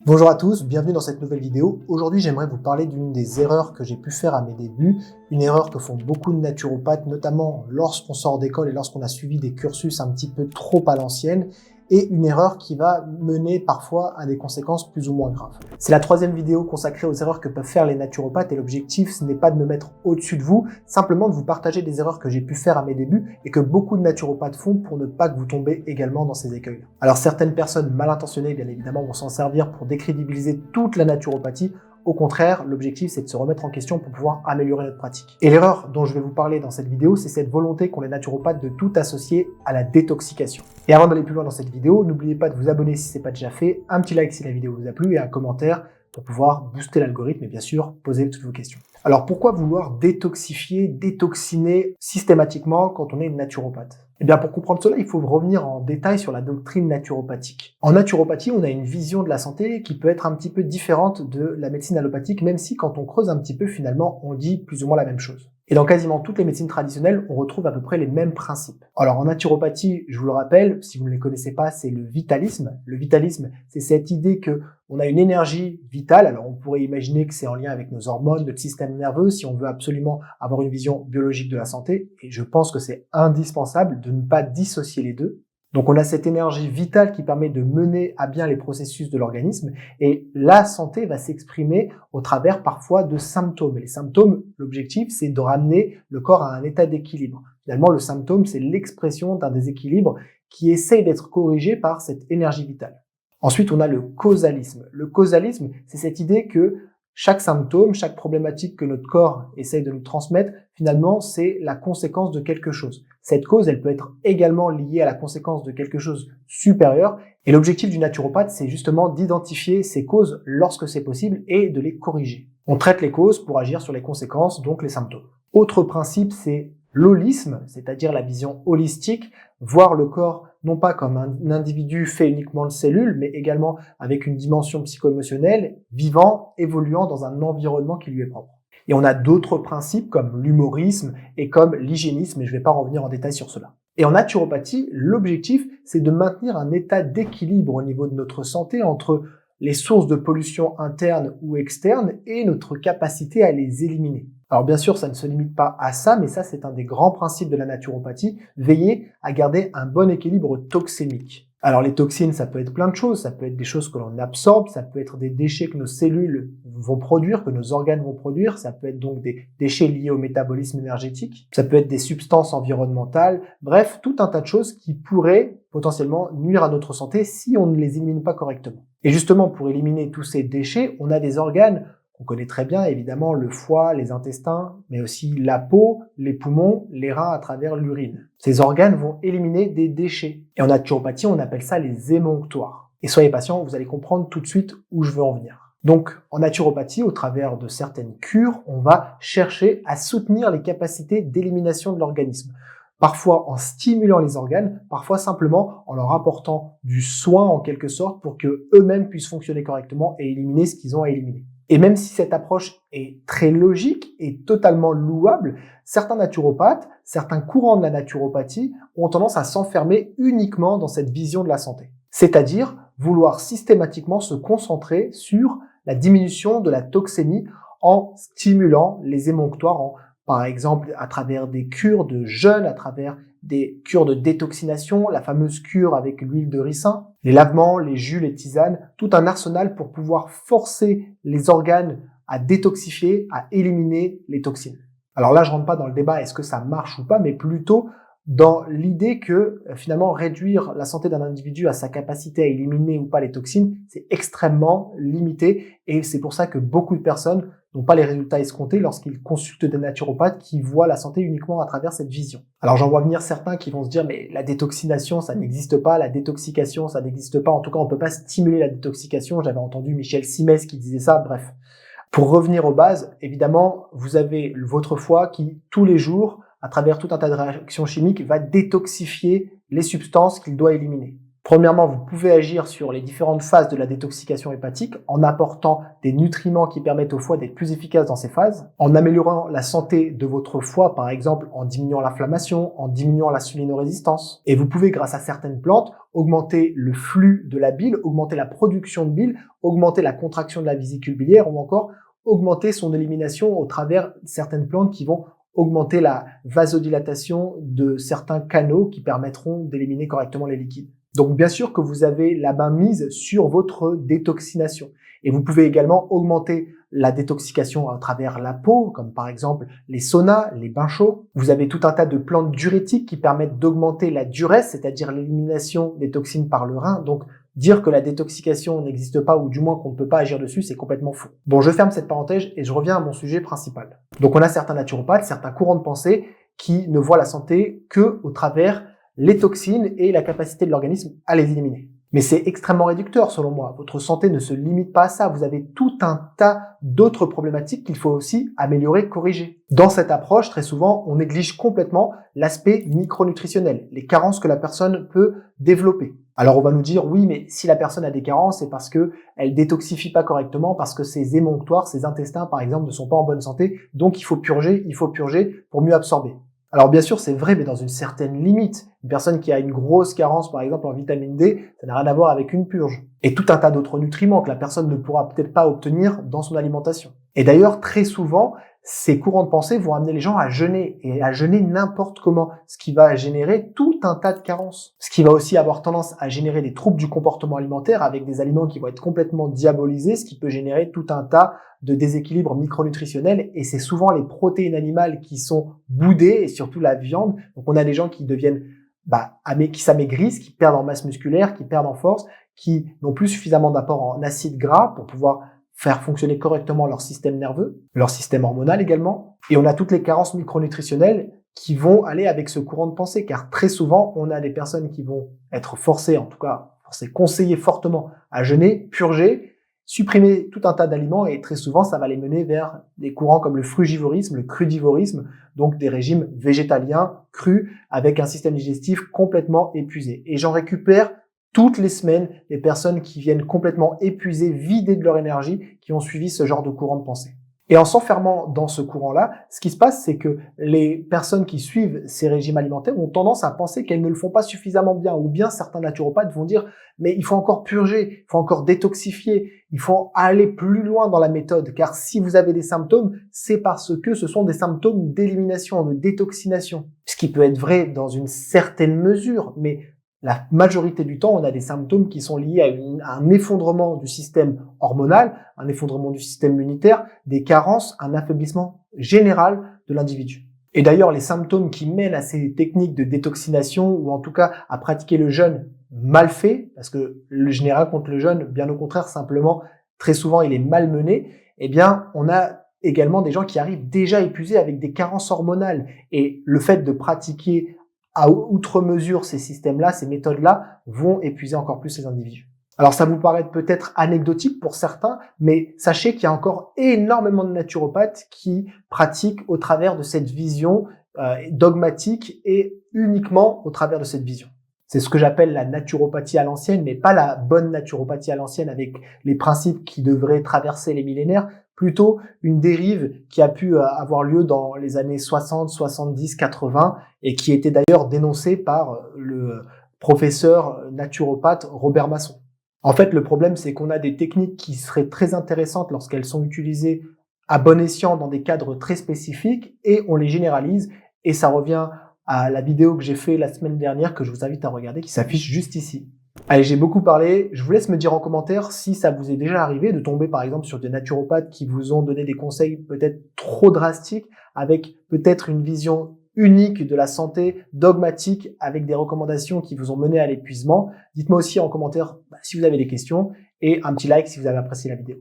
Bonjour à tous, bienvenue dans cette nouvelle vidéo. Aujourd'hui, j'aimerais vous parler d'une des erreurs que j'ai pu faire à mes débuts, une erreur que font beaucoup de naturopathes, notamment lorsqu'on sort d'école et lorsqu'on a suivi des cursus un petit peu trop à l'ancienne, et une erreur qui va mener parfois à des conséquences plus ou moins graves. C'est la troisième vidéo consacrée aux erreurs que peuvent faire les naturopathes et l'objectif, ce n'est pas de me mettre au-dessus de vous, simplement de vous partager des erreurs que j'ai pu faire à mes débuts et que beaucoup de naturopathes font pour ne pas que vous tombez également dans ces écueils. Alors certaines personnes mal intentionnées, bien évidemment, vont s'en servir pour décrédibiliser toute la naturopathie. Au contraire, l'objectif, c'est de se remettre en question pour pouvoir améliorer notre pratique. Et l'erreur dont je vais vous parler dans cette vidéo, c'est cette volonté qu'ont les naturopathes de tout associer à la détoxication. Et avant d'aller plus loin dans cette vidéo, n'oubliez pas de vous abonner si ce n'est pas déjà fait, un petit like si la vidéo vous a plu et un commentaire pour pouvoir booster l'algorithme et bien sûr poser toutes vos questions. Alors pourquoi vouloir détoxifier, détoxiner systématiquement quand on est naturopathe ? Eh bien pour comprendre cela, il faut revenir en détail sur la doctrine naturopathique. En naturopathie, on a une vision de la santé qui peut être un petit peu différente de la médecine allopathique, même si quand on creuse un petit peu, finalement, on dit plus ou moins la même chose. Et dans quasiment toutes les médecines traditionnelles, on retrouve à peu près les mêmes principes. Alors en naturopathie, je vous le rappelle, si vous ne les connaissez pas, c'est le vitalisme. Le vitalisme, c'est cette idée que on a une énergie vitale. Alors on pourrait imaginer que c'est en lien avec nos hormones, notre système nerveux, si on veut absolument avoir une vision biologique de la santé. Et je pense que c'est indispensable de ne pas dissocier les deux. Donc on a cette énergie vitale qui permet de mener à bien les processus de l'organisme et la santé va s'exprimer au travers parfois de symptômes. Et les symptômes, l'objectif, c'est de ramener le corps à un état d'équilibre. Finalement, le symptôme, c'est l'expression d'un déséquilibre qui essaye d'être corrigé par cette énergie vitale. Ensuite, on a le causalisme. Le causalisme, c'est cette idée que chaque symptôme, chaque problématique que notre corps essaye de nous transmettre, finalement, c'est la conséquence de quelque chose. Cette cause, elle peut être également liée à la conséquence de quelque chose supérieur. Et l'objectif du naturopathe, c'est justement d'identifier ces causes lorsque c'est possible et de les corriger. On traite les causes pour agir sur les conséquences, donc les symptômes. Autre principe, c'est l'holisme, c'est-à-dire la vision holistique, voir le corps non pas comme un individu fait uniquement de cellules, mais également avec une dimension psycho-émotionnelle, vivant, évoluant dans un environnement qui lui est propre. Et on a d'autres principes comme l'humorisme et comme l'hygiénisme, et je ne vais pas revenir en détail sur cela. Et en naturopathie, l'objectif, c'est de maintenir un état d'équilibre au niveau de notre santé entre les sources de pollution internes ou externes et notre capacité à les éliminer. Alors bien sûr, ça ne se limite pas à ça, mais ça c'est un des grands principes de la naturopathie, veiller à garder un bon équilibre toxémique. Alors les toxines, ça peut être plein de choses, ça peut être des choses que l'on absorbe, ça peut être des déchets que nos cellules vont produire, que nos organes vont produire, ça peut être donc des déchets liés au métabolisme énergétique, ça peut être des substances environnementales, bref, tout un tas de choses qui pourraient potentiellement nuire à notre santé si on ne les élimine pas correctement. Et justement, pour éliminer tous ces déchets, on a des organes qu'on connaît très bien, évidemment, le foie, les intestins, mais aussi la peau, les poumons, les reins à travers l'urine. Ces organes vont éliminer des déchets. Et en naturopathie, on appelle ça les émonctoires. Et soyez patient, vous allez comprendre tout de suite où je veux en venir. Donc, en naturopathie, au travers de certaines cures, on va chercher à soutenir les capacités d'élimination de l'organisme. Parfois en stimulant les organes, parfois simplement en leur apportant du soin en quelque sorte pour que eux-mêmes puissent fonctionner correctement et éliminer ce qu'ils ont à éliminer. Et même si cette approche est très logique et totalement louable, certains naturopathes, certains courants de la naturopathie ont tendance à s'enfermer uniquement dans cette vision de la santé. C'est-à-dire vouloir systématiquement se concentrer sur la diminution de la toxémie en stimulant les émonctoires, par exemple à travers des cures de jeûne, à travers des cures de détoxination, la fameuse cure avec l'huile de ricin, les lavements, les jus, les tisanes, tout un arsenal pour pouvoir forcer les organes à détoxifier, à éliminer les toxines. Alors là, je rentre pas dans le débat est-ce que ça marche ou pas, mais plutôt dans l'idée que finalement réduire la santé d'un individu à sa capacité à éliminer ou pas les toxines, c'est extrêmement limité et c'est pour ça que beaucoup de personnes n'ont pas les résultats escomptés lorsqu'ils consultent des naturopathes qui voient la santé uniquement à travers cette vision. Alors j'en vois venir certains qui vont se dire mais la détoxination ça n'existe pas, la détoxication ça n'existe pas, en tout cas on peut pas stimuler la détoxication, j'avais entendu Michel Simès qui disait ça, bref. Pour revenir aux bases, évidemment vous avez votre foie qui tous les jours à travers tout un tas de réactions chimiques, va détoxifier les substances qu'il doit éliminer. Premièrement, vous pouvez agir sur les différentes phases de la détoxication hépatique en apportant des nutriments qui permettent au foie d'être plus efficace dans ces phases, en améliorant la santé de votre foie, par exemple en diminuant l'inflammation, en diminuant l'insulinorésistance. Et vous pouvez, grâce à certaines plantes, augmenter le flux de la bile, augmenter la production de bile, augmenter la contraction de la vésicule biliaire ou encore augmenter son élimination au travers de certaines plantes qui vont augmenter la vasodilatation de certains canaux qui permettront d'éliminer correctement les liquides. Donc bien sûr que vous avez la main mise sur votre détoxination. Et vous pouvez également augmenter la détoxication à travers la peau, comme par exemple les saunas, les bains chauds. Vous avez tout un tas de plantes diurétiques qui permettent d'augmenter la diurèse, c'est-à-dire l'élimination des toxines par le rein. Donc dire que la détoxication n'existe pas ou du moins qu'on ne peut pas agir dessus, c'est complètement faux. Bon, je ferme cette parenthèse et je reviens à mon sujet principal. Donc on a certains naturopathes, certains courants de pensée qui ne voient la santé que au travers les toxines et la capacité de l'organisme à les éliminer. Mais c'est extrêmement réducteur selon moi. Votre santé ne se limite pas à ça. Vous avez tout un tas d'autres problématiques qu'il faut aussi améliorer, corriger. Dans cette approche, très souvent, on néglige complètement l'aspect micronutritionnel, les carences que la personne peut développer. Alors on va nous dire, oui, mais si la personne a des carences, c'est parce que elle détoxifie pas correctement, parce que ses émonctoires, ses intestins, par exemple, ne sont pas en bonne santé, donc il faut purger pour mieux absorber. Alors bien sûr, c'est vrai, mais dans une certaine limite. Une personne qui a une grosse carence, par exemple en vitamine D, ça n'a rien à voir avec une purge. Et tout un tas d'autres nutriments que la personne ne pourra peut-être pas obtenir dans son alimentation. Et d'ailleurs, très souvent, ces courants de pensée vont amener les gens à jeûner, et à jeûner n'importe comment, ce qui va générer tout un tas de carences. Ce qui va aussi avoir tendance à générer des troubles du comportement alimentaire avec des aliments qui vont être complètement diabolisés, ce qui peut générer tout un tas de déséquilibres micronutritionnels, et c'est souvent les protéines animales qui sont boudées, et surtout la viande. Donc on a des gens qui deviennent qui s'amaigrissent, qui perdent en masse musculaire, qui perdent en force, qui n'ont plus suffisamment d'apport en acides gras pour pouvoir faire fonctionner correctement leur système nerveux, leur système hormonal également. Et on a toutes les carences micronutritionnelles qui vont aller avec ce courant de pensée, car très souvent, on a des personnes qui vont être forcées, en tout cas, conseillées fortement à jeûner, purger, supprimer tout un tas d'aliments, et très souvent, ça va les mener vers des courants comme le frugivorisme, le crudivorisme, donc des régimes végétaliens, crus, avec un système digestif complètement épuisé. Et j'en récupère toutes les semaines des personnes qui viennent complètement épuisées, vidées de leur énergie, qui ont suivi ce genre de courant de pensée. Et en s'enfermant dans ce courant-là, ce qui se passe, c'est que les personnes qui suivent ces régimes alimentaires ont tendance à penser qu'elles ne le font pas suffisamment bien, ou bien certains naturopathes vont dire « mais il faut encore purger, il faut encore détoxifier, il faut aller plus loin dans la méthode, car si vous avez des symptômes, c'est parce que ce sont des symptômes d'élimination, de détoxination ». Ce qui peut être vrai dans une certaine mesure, mais la majorité du temps, on a des symptômes qui sont liés à un effondrement du système hormonal, un effondrement du système immunitaire, des carences, un affaiblissement général de l'individu. Et d'ailleurs, les symptômes qui mènent à ces techniques de détoxination, ou en tout cas à pratiquer le jeûne mal fait, parce que je n'ai rien contre le jeûne, bien au contraire, simplement, très souvent, il est mal mené, eh bien, on a également des gens qui arrivent déjà épuisés avec des carences hormonales. Et le fait de pratiquer à outre mesure, ces systèmes-là, ces méthodes-là vont épuiser encore plus les individus. Alors ça vous paraît peut-être anecdotique pour certains, mais sachez qu'il y a encore énormément de naturopathes qui pratiquent au travers de cette vision dogmatique et uniquement au travers de cette vision. C'est ce que j'appelle la naturopathie à l'ancienne, mais pas la bonne naturopathie à l'ancienne avec les principes qui devraient traverser les millénaires, plutôt une dérive qui a pu avoir lieu dans les années 60, 70, 80 et qui était d'ailleurs dénoncée par le professeur naturopathe Robert Masson. En fait, le problème, c'est qu'on a des techniques qui seraient très intéressantes lorsqu'elles sont utilisées à bon escient dans des cadres très spécifiques et on les généralise, et ça revient à la vidéo que j'ai fait la semaine dernière que je vous invite à regarder qui s'affiche juste ici. Allez, j'ai beaucoup parlé. Je vous laisse me dire en commentaire si ça vous est déjà arrivé de tomber par exemple sur des naturopathes qui vous ont donné des conseils peut-être trop drastiques, avec peut-être une vision unique de la santé, dogmatique, avec des recommandations qui vous ont mené à l'épuisement. Dites-moi aussi en commentaire si vous avez des questions, et un petit like si vous avez apprécié la vidéo.